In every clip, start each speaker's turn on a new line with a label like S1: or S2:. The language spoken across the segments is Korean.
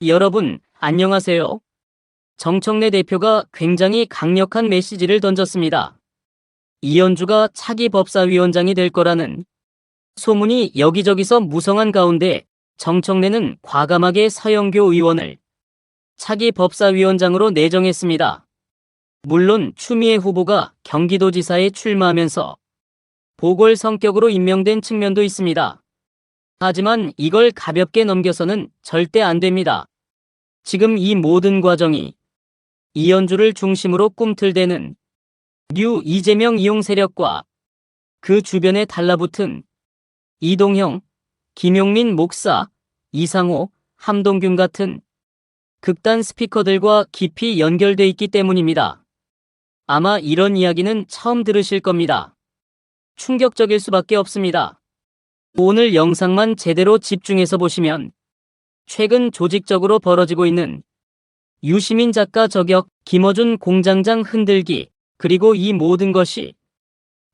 S1: 여러분, 안녕하세요. 정청래 대표가 굉장히 강력한 메시지를 던졌습니다. 이현주가 차기 법사위원장이 될 거라는 소문이 여기저기서 무성한 가운데 정청래는 과감하게 서영교 의원을 차기 법사위원장으로 내정했습니다. 물론 추미애 후보가 경기도지사에 출마하면서 보궐 성격으로 임명된 측면도 있습니다. 하지만 이걸 가볍게 넘겨서는 절대 안 됩니다. 지금 이 모든 과정이 이현주를 중심으로 꿈틀대는 뉴 이재명 이용 세력과 그 주변에 달라붙은 이동형, 김용민 목사, 이상호, 함동균 같은 극단 스피커들과 깊이 연결돼 있기 때문입니다. 아마 이런 이야기는 처음 들으실 겁니다. 충격적일 수밖에 없습니다. 오늘 영상만 제대로 집중해서 보시면 최근 조직적으로 벌어지고 있는 유시민 작가 저격, 김어준 공장장 흔들기, 그리고 이 모든 것이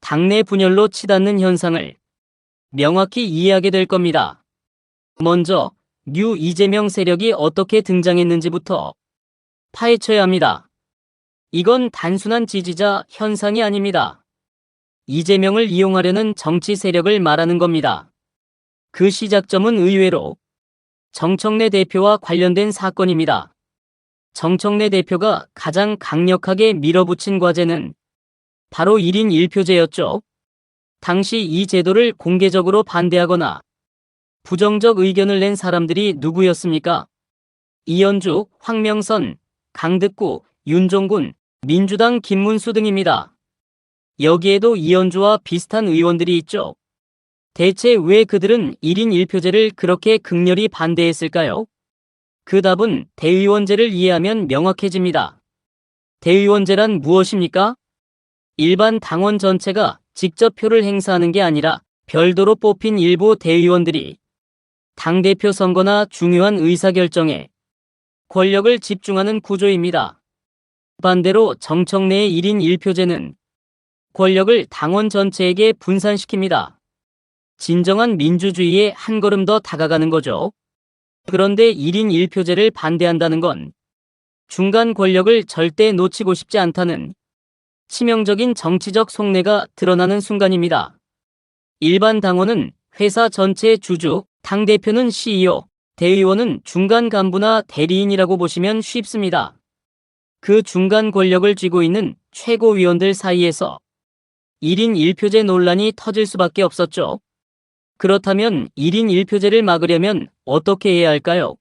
S1: 당내 분열로 치닫는 현상을 명확히 이해하게 될 겁니다. 먼저 뉴 이재명 세력이 어떻게 등장했는지부터 파헤쳐야 합니다. 이건 단순한 지지자 현상이 아닙니다. 이재명을 이용하려는 정치 세력을 말하는 겁니다. 그 시작점은 의외로 정청래 대표와 관련된 사건입니다. 정청래 대표가 가장 강력하게 밀어붙인 과제는 바로 1인 1표제였죠. 당시 이 제도를 공개적으로 반대하거나 부정적 의견을 낸 사람들이 누구였습니까? 이현주, 황명선, 강득구, 윤종군, 민주당 김문수 등입니다. 여기에도 이현주와 비슷한 의원들이 있죠. 대체 왜 그들은 1인 1표제를 그렇게 극렬히 반대했을까요? 그 답은 대의원제를 이해하면 명확해집니다. 대의원제란 무엇입니까? 일반 당원 전체가 직접 표를 행사하는 게 아니라 별도로 뽑힌 일부 대의원들이 당대표 선거나 중요한 의사결정에 권력을 집중하는 구조입니다. 반대로 정청래의 1인 1표제는 권력을 당원 전체에게 분산시킵니다. 진정한 민주주의에 한 걸음 더 다가가는 거죠. 그런데 1인 1표제를 반대한다는 건 중간 권력을 절대 놓치고 싶지 않다는 치명적인 정치적 속내가 드러나는 순간입니다. 일반 당원은 회사 전체의 주주, 당대표는 CEO, 대의원은 중간 간부나 대리인이라고 보시면 쉽습니다. 그 중간 권력을 쥐고 있는 최고위원들 사이에서 1인 1표제 논란이 터질 수밖에 없었죠. 그렇다면 1인 1표제를 막으려면 어떻게 해야 할까요?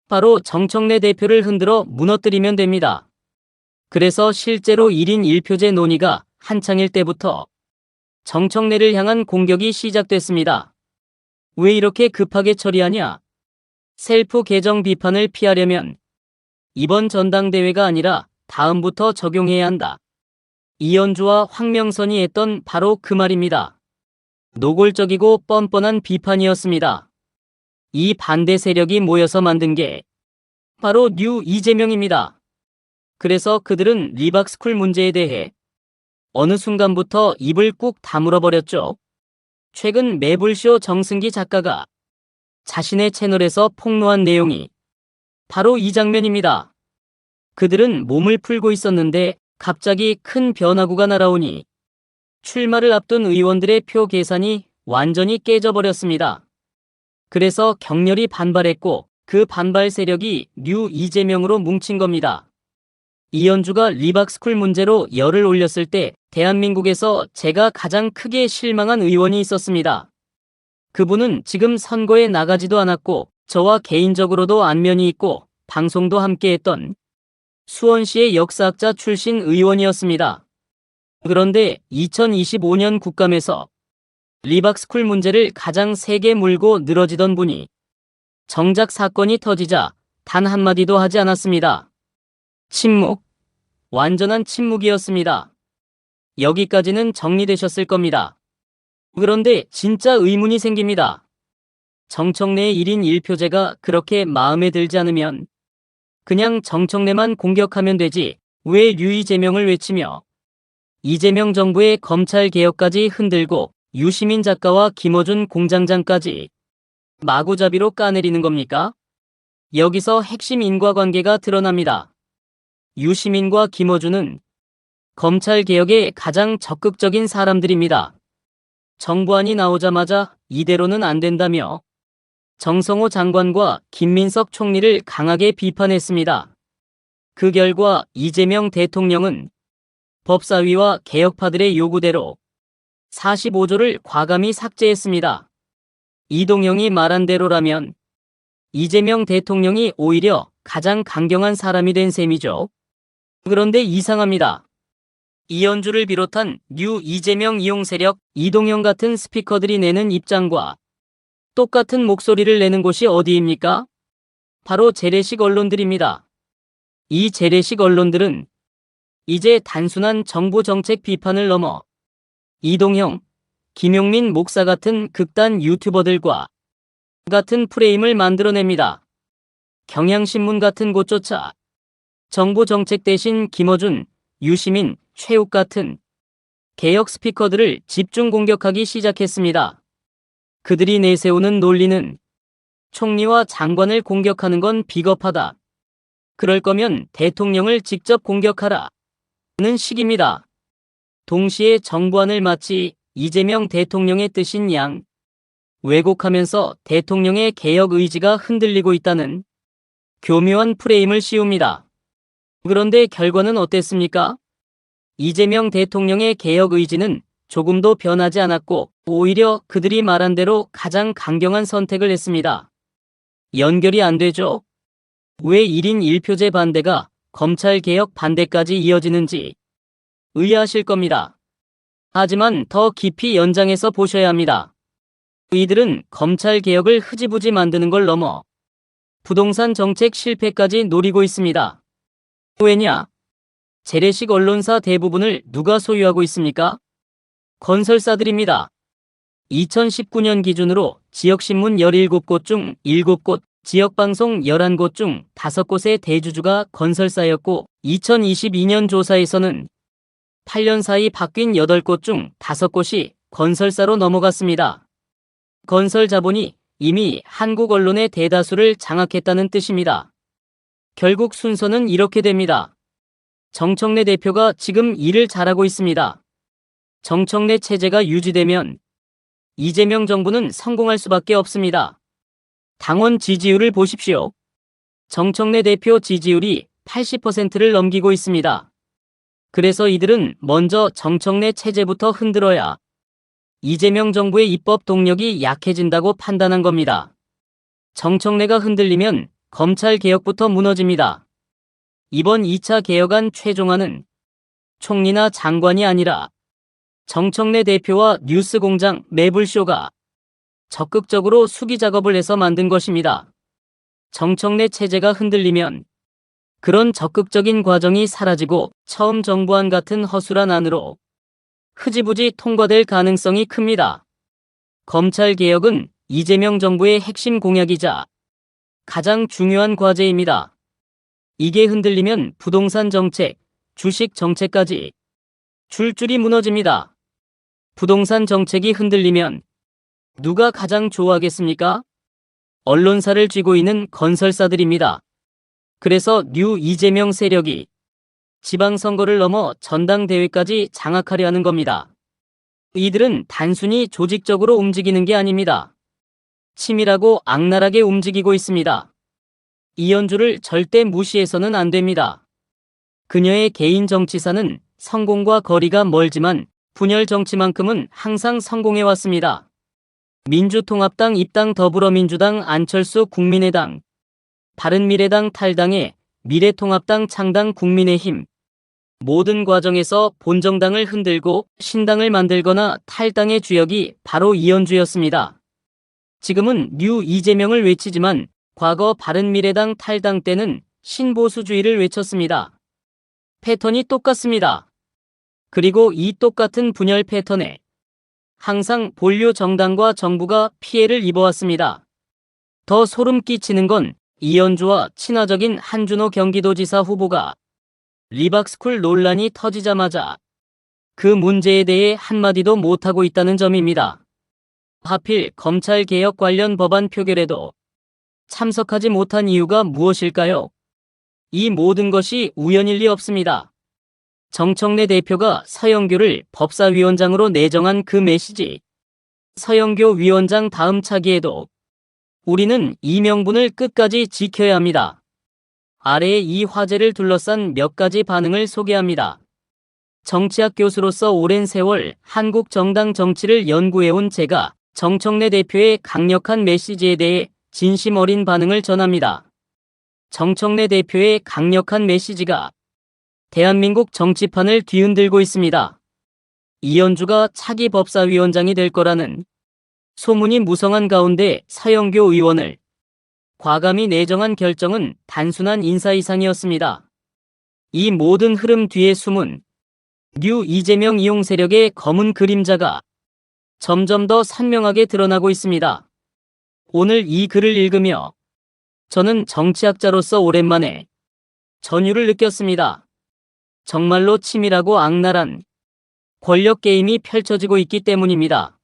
S1: 바로 정청래 대표를 흔들어 무너뜨리면 됩니다. 그래서 실제로 1인 1표제 논의가 한창일 때부터 정청래를 향한 공격이 시작됐습니다. 왜 이렇게 급하게 처리하냐? 셀프 개정 비판을 피하려면 이번 전당대회가 아니라 다음부터 적용해야 한다. 이현주와 황명선이 했던 바로 그 말입니다. 노골적이고 뻔뻔한 비판이었습니다. 이 반대 세력이 모여서 만든 게 바로 뉴 이재명입니다. 그래서 그들은 리박스쿨 문제에 대해 어느 순간부터 입을 꾹 다물어 버렸죠. 최근 매불쇼 정승기 작가가 자신의 채널에서 폭로한 내용이 바로 이 장면입니다. 그들은 몸을 풀고 있었는데 갑자기 큰 변화구가 날아오니 출마를 앞둔 의원들의 표 계산이 완전히 깨져버렸습니다. 그래서 격렬히 반발했고 그 반발 세력이 뉴 이재명으로 뭉친 겁니다. 이현주가 리박스쿨 문제로 열을 올렸을 때 대한민국에서 제가 가장 크게 실망한 의원이 있었습니다. 그분은 지금 선거에 나가지도 않았고 저와 개인적으로도 안면이 있고 방송도 함께했던 수원시의 역사학자 출신 의원이었습니다. 그런데 2025년 국감에서 리박스쿨 문제를 가장 세게 물고 늘어지던 분이 정작 사건이 터지자 단 한마디도 하지 않았습니다. 침묵. 완전한 침묵이었습니다. 여기까지는 정리되셨을 겁니다. 그런데 진짜 의문이 생깁니다. 정청래의 1인 1표제가 그렇게 마음에 들지 않으면 그냥 정청래만 공격하면 되지 왜 뉴 이재명을 외치며 이재명 정부의 검찰개혁까지 흔들고 유시민 작가와 김어준 공장장까지 마구잡이로 까내리는 겁니까? 여기서 핵심 인과관계가 드러납니다. 유시민과 김어준은 검찰개혁에 가장 적극적인 사람들입니다. 정부안이 나오자마자 이대로는 안 된다며 정성호 장관과 김민석 총리를 강하게 비판했습니다. 그 결과 이재명 대통령은 법사위와 개혁파들의 요구대로 45조를 과감히 삭제했습니다. 이동형이 말한 대로라면 이재명 대통령이 오히려 가장 강경한 사람이 된 셈이죠. 그런데 이상합니다. 이현주를 비롯한 뉴 이재명 이용 세력 이동형 같은 스피커들이 내는 입장과 똑같은 목소리를 내는 곳이 어디입니까? 바로 재래식 언론들입니다. 이 재래식 언론들은 이제 단순한 정부 정책 비판을 넘어 이동형, 김용민 목사 같은 극단 유튜버들과 같은 프레임을 만들어냅니다. 경향신문 같은 곳조차 정부 정책 대신 김어준, 유시민, 최욱 같은 개혁 스피커들을 집중 공격하기 시작했습니다. 그들이 내세우는 논리는 총리와 장관을 공격하는 건 비겁하다. 그럴 거면 대통령을 직접 공격하라. 는 식입니다. 동시에 정부안을 마치 이재명 대통령의 뜻인 양 왜곡하면서 대통령의 개혁 의지가 흔들리고 있다는 교묘한 프레임을 씌웁니다. 그런데 결과는 어땠습니까? 이재명 대통령의 개혁 의지는 조금도 변하지 않았고 오히려 그들이 말한 대로 가장 강경한 선택을 했습니다. 연결이 안 되죠? 왜 1인 1표제 반대가 검찰개혁 반대까지 이어지는지 의아하실 겁니다. 하지만 더 깊이 연장해서 보셔야 합니다. 이들은 검찰개혁을 흐지부지 만드는 걸 넘어 부동산 정책 실패까지 노리고 있습니다. 왜냐? 재래식 언론사 대부분을 누가 소유하고 있습니까? 건설사들입니다. 2019년 기준으로 지역신문 17곳 중 7곳, 지역방송 11곳 중 5곳의 대주주가 건설사였고 2022년 조사에서는 8년 사이 바뀐 8곳 중 5곳이 건설사로 넘어갔습니다. 건설 자본이 이미 한국 언론의 대다수를 장악했다는 뜻입니다. 결국 순서는 이렇게 됩니다. 정청래 대표가 지금 일을 잘하고 있습니다. 정청래 체제가 유지되면 이재명 정부는 성공할 수밖에 없습니다. 당원 지지율을 보십시오. 정청래 대표 지지율이 80%를 넘기고 있습니다. 그래서 이들은 먼저 정청래 체제부터 흔들어야 이재명 정부의 입법 동력이 약해진다고 판단한 겁니다. 정청래가 흔들리면 검찰 개혁부터 무너집니다. 이번 2차 개혁안 최종안은 총리나 장관이 아니라 정청래 대표와 뉴스공장 매불쇼가 적극적으로 수기 작업을 해서 만든 것입니다. 정청래 체제가 흔들리면 그런 적극적인 과정이 사라지고 처음 정부안 같은 허술한 안으로 흐지부지 통과될 가능성이 큽니다. 검찰개혁은 이재명 정부의 핵심 공약이자 가장 중요한 과제입니다. 이게 흔들리면 부동산 정책, 주식 정책까지 줄줄이 무너집니다. 부동산 정책이 흔들리면 누가 가장 좋아하겠습니까? 언론사를 쥐고 있는 건설사들입니다. 그래서 뉴 이재명 세력이 지방선거를 넘어 전당대회까지 장악하려 하는 겁니다. 이들은 단순히 조직적으로 움직이는 게 아닙니다. 치밀하고 악랄하게 움직이고 있습니다. 이현주를 절대 무시해서는 안 됩니다. 그녀의 개인 정치사는 성공과 거리가 멀지만 분열 정치만큼은 항상 성공해왔습니다. 민주통합당 입당 더불어민주당 안철수 국민의당, 바른미래당 탈당에 미래통합당 창당 국민의힘. 모든 과정에서 본정당을 흔들고 신당을 만들거나 탈당의 주역이 바로 이현주였습니다. 지금은 뉴 이재명을 외치지만 과거 바른미래당 탈당 때는 신보수주의를 외쳤습니다. 패턴이 똑같습니다. 그리고 이 똑같은 분열 패턴에 항상 본류 정당과 정부가 피해를 입어왔습니다. 더 소름 끼치는 건 이현주와 친화적인 한준호 경기도지사 후보가 리박스쿨 논란이 터지자마자 그 문제에 대해 한마디도 못하고 있다는 점입니다. 하필 검찰개혁 관련 법안 표결에도 참석하지 못한 이유가 무엇일까요? 이 모든 것이 우연일 리 없습니다. 정청래 대표가 서영교를 법사위원장으로 내정한 그 메시지. 서영교 위원장 다음 차기에도 우리는 이 명분을 끝까지 지켜야 합니다. 아래의 이 화제를 둘러싼 몇 가지 반응을 소개합니다. 정치학 교수로서 오랜 세월 한국 정당 정치를 연구해온 제가 정청래 대표의 강력한 메시지에 대해 진심 어린 반응을 전합니다. 정청래 대표의 강력한 메시지가 대한민국 정치판을 뒤흔들고 있습니다. 이현주가 차기 법사위원장이 될 거라는 소문이 무성한 가운데 서영교 의원을 과감히 내정한 결정은 단순한 인사 이상이었습니다. 이 모든 흐름 뒤에 숨은 뉴 이재명 이용 세력의 검은 그림자가 점점 더 선명하게 드러나고 있습니다. 오늘 이 글을 읽으며 저는 정치학자로서 오랜만에 전율을 느꼈습니다. 정말로 치밀하고 악랄한 권력 게임이 펼쳐지고 있기 때문입니다.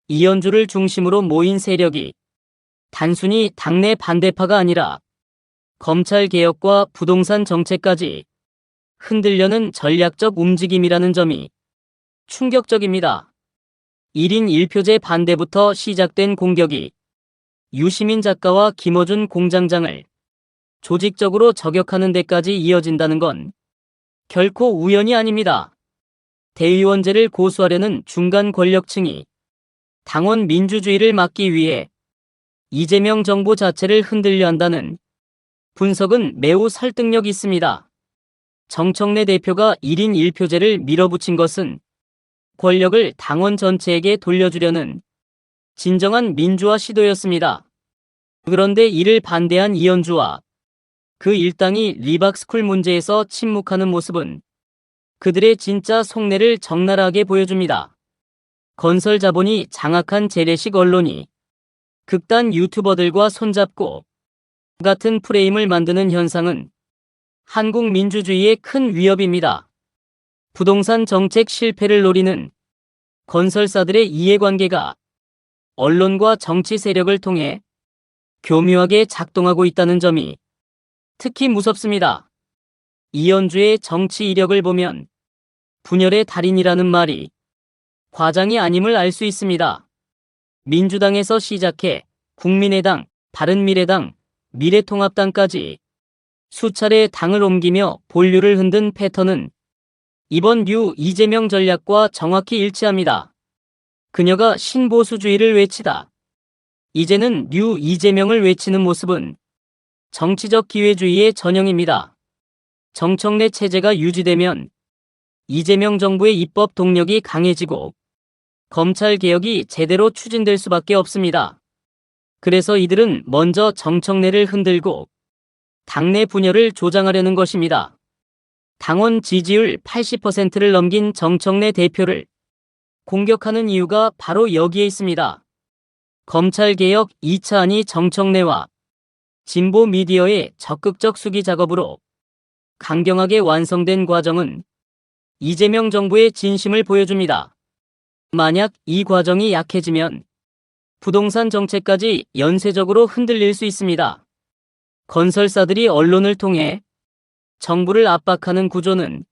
S1: 이현주를 중심으로 모인 세력이 단순히 당내 반대파가 아니라 검찰개혁과 부동산 정책까지 흔들려는 전략적 움직임이라는 점이 충격적입니다. 1인 1표제 반대부터 시작된 공격이 유시민 작가와 김어준 공장장을 조직적으로 저격하는 데까지 이어진다는 건 결코 우연이 아닙니다. 대의원제를 고수하려는 중간 권력층이 당원 민주주의를 막기 위해 이재명 정부 자체를 흔들려 한다는 분석은 매우 설득력 있습니다. 정청래 대표가 1인 1표제를 밀어붙인 것은 권력을 당원 전체에게 돌려주려는 진정한 민주화 시도였습니다. 그런데 이를 반대한 이현주와 그 일당이 리박스쿨 문제에서 침묵하는 모습은 그들의 진짜 속내를 적나라하게 보여줍니다. 건설 자본이 장악한 재래식 언론이 극단 유튜버들과 손잡고 같은 프레임을 만드는 현상은 한국 민주주의의 큰 위협입니다. 부동산 정책 실패를 노리는 건설사들의 이해관계가 언론과 정치 세력을 통해 교묘하게 작동하고 있다는 점이 특히 무섭습니다. 이현주의 정치 이력을 보면 분열의 달인이라는 말이 과장이 아님을 알 수 있습니다. 민주당에서 시작해 국민의당, 바른미래당, 미래통합당까지 수차례 당을 옮기며 본류를 흔든 패턴은 이번 뉴 이재명 전략과 정확히 일치합니다. 그녀가 신보수주의를 외치다 이제는 뉴 이재명을 외치는 모습은 정치적 기회주의의 전형입니다. 정청래 체제가 유지되면 이재명 정부의 입법 동력이 강해지고 검찰개혁이 제대로 추진될 수밖에 없습니다. 그래서 이들은 먼저 정청래를 흔들고 당내 분열을 조장하려는 것입니다. 당원 지지율 80%를 넘긴 정청래 대표를 공격하는 이유가 바로 여기에 있습니다. 검찰개혁 2차안이 정청래와 진보 미디어의 적극적 수기 작업으로 강경하게 완성된 과정은 이재명 정부의 진심을 보여줍니다. 만약 이 과정이 약해지면 부동산 정책까지 연쇄적으로 흔들릴 수 있습니다. 건설사들이 언론을 통해 정부를 압박하는 구조는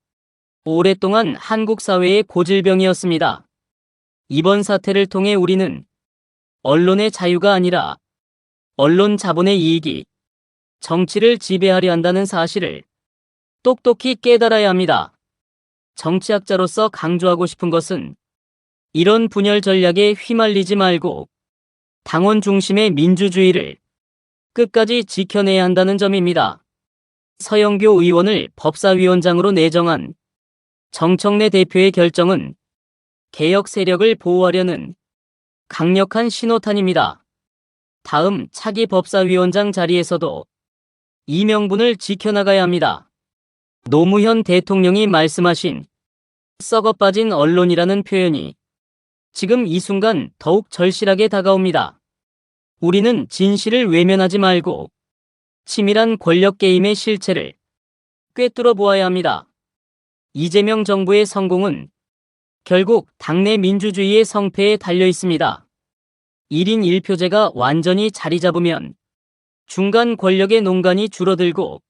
S1: 오랫동안 한국 사회의 고질병이었습니다. 이번 사태를 통해 우리는 언론의 자유가 아니라 언론 자본의 이익이 정치를 지배하려 한다는 사실을 똑똑히 깨달아야 합니다. 정치학자로서 강조하고 싶은 것은 이런 분열 전략에 휘말리지 말고 당원 중심의 민주주의를 끝까지 지켜내야 한다는 점입니다. 서영교 의원을 법사위원장으로 내정한 정청래 대표의 결정은 개혁 세력을 보호하려는 강력한 신호탄입니다. 다음 차기 법사위원장 자리에서도 이 명분을 지켜나가야 합니다. 노무현 대통령이 말씀하신 썩어 빠진 언론이라는 표현이 지금 이 순간 더욱 절실하게 다가옵니다. 우리는 진실을 외면하지 말고 치밀한 권력 게임의 실체를 꿰뚫어 보아야 합니다. 이재명 정부의 성공은 결국 당내 민주주의의 성패에 달려 있습니다. 1인 1표제가 완전히 자리 잡으면 중간 권력의 농간이 줄어들고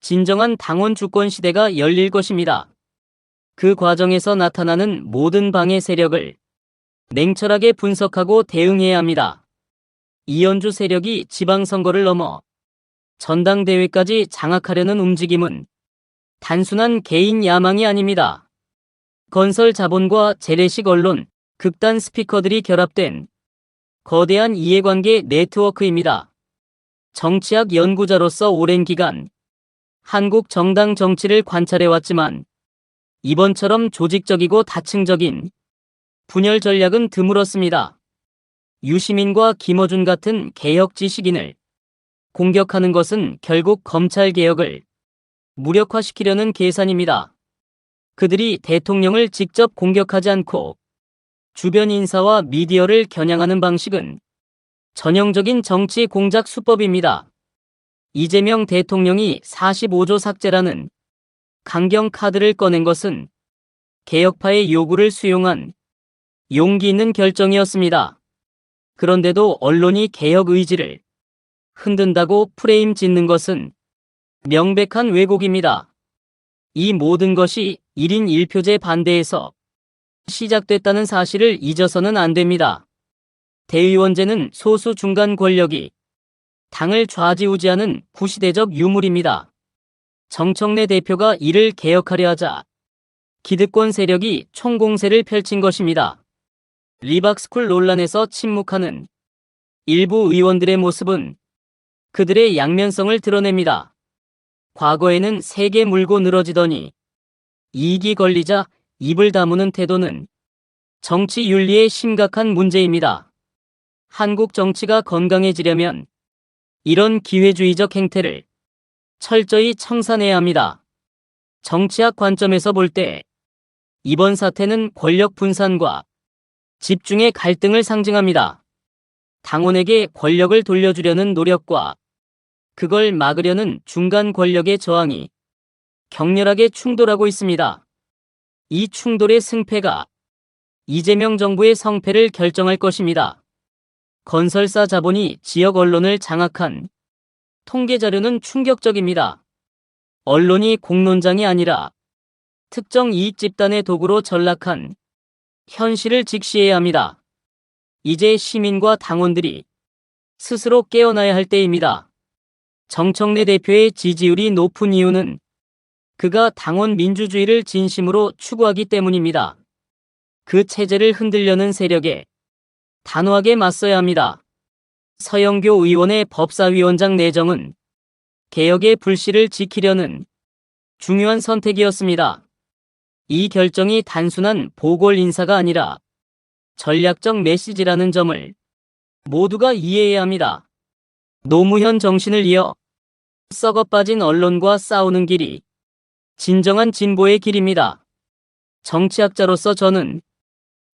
S1: 진정한 당원 주권 시대가 열릴 것입니다. 그 과정에서 나타나는 모든 방해 세력을 냉철하게 분석하고 대응해야 합니다. 이현주 세력이 지방선거를 넘어 전당대회까지 장악하려는 움직임은 단순한 개인 야망이 아닙니다. 건설 자본과 재래식 언론, 극단 스피커들이 결합된 거대한 이해관계 네트워크입니다. 정치학 연구자로서 오랜 기간 한국 정당 정치를 관찰해왔지만 이번처럼 조직적이고 다층적인 분열 전략은 드물었습니다. 유시민과 김어준 같은 개혁 지식인을 공격하는 것은 결국 검찰 개혁을 무력화시키려는 계산입니다. 그들이 대통령을 직접 공격하지 않고 주변 인사와 미디어를 겨냥하는 방식은 전형적인 정치 공작 수법입니다. 이재명 대통령이 45조 삭제라는 강경 카드를 꺼낸 것은 개혁파의 요구를 수용한 용기 있는 결정이었습니다. 그런데도 언론이 개혁 의지를 흔든다고 프레임 짓는 것은 명백한 왜곡입니다. 이 모든 것이 1인 1표제 반대에서 시작됐다는 사실을 잊어서는 안 됩니다. 대의원제는 소수 중간 권력이 당을 좌지우지하는 구시대적 유물입니다. 정청래 대표가 이를 개혁하려 하자 기득권 세력이 총공세를 펼친 것입니다. 리박스쿨 논란에서 침묵하는 일부 의원들의 모습은 그들의 양면성을 드러냅니다. 과거에는 세게 물고 늘어지더니 이익이 걸리자 입을 다무는 태도는 정치 윤리의 심각한 문제입니다. 한국 정치가 건강해지려면 이런 기회주의적 행태를 철저히 청산해야 합니다. 정치학 관점에서 볼 때 이번 사태는 권력 분산과 집중의 갈등을 상징합니다. 당원에게 권력을 돌려주려는 노력과 그걸 막으려는 중간 권력의 저항이 격렬하게 충돌하고 있습니다. 이 충돌의 승패가 이재명 정부의 성패를 결정할 것입니다. 건설사 자본이 지역 언론을 장악한 통계 자료는 충격적입니다. 언론이 공론장이 아니라 특정 이익 집단의 도구로 전락한 현실을 직시해야 합니다. 이제 시민과 당원들이 스스로 깨어나야 할 때입니다. 정청래 대표의 지지율이 높은 이유는 그가 당원 민주주의를 진심으로 추구하기 때문입니다. 그 체제를 흔들려는 세력에 단호하게 맞서야 합니다. 서영교 의원의 법사위원장 내정은 개혁의 불씨를 지키려는 중요한 선택이었습니다. 이 결정이 단순한 보궐 인사가 아니라 전략적 메시지라는 점을 모두가 이해해야 합니다. 노무현 정신을 이어 썩어빠진 언론과 싸우는 길이 진정한 진보의 길입니다. 정치학자로서 저는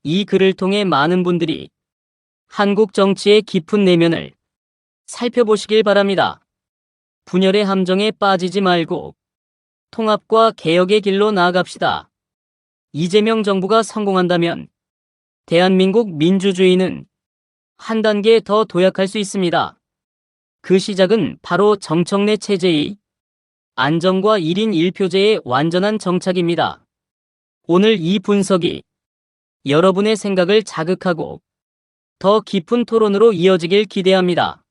S1: 이 글을 통해 많은 분들이 한국 정치의 깊은 내면을 살펴보시길 바랍니다. 분열의 함정에 빠지지 말고 통합과 개혁의 길로 나아갑시다. 이재명 정부가 성공한다면 대한민국 민주주의는 한 단계 더 도약할 수 있습니다. 그 시작은 바로 정청래 체제의 안정과 1인 1표제의 완전한 정착입니다. 오늘 이 분석이 여러분의 생각을 자극하고 더 깊은 토론으로 이어지길 기대합니다.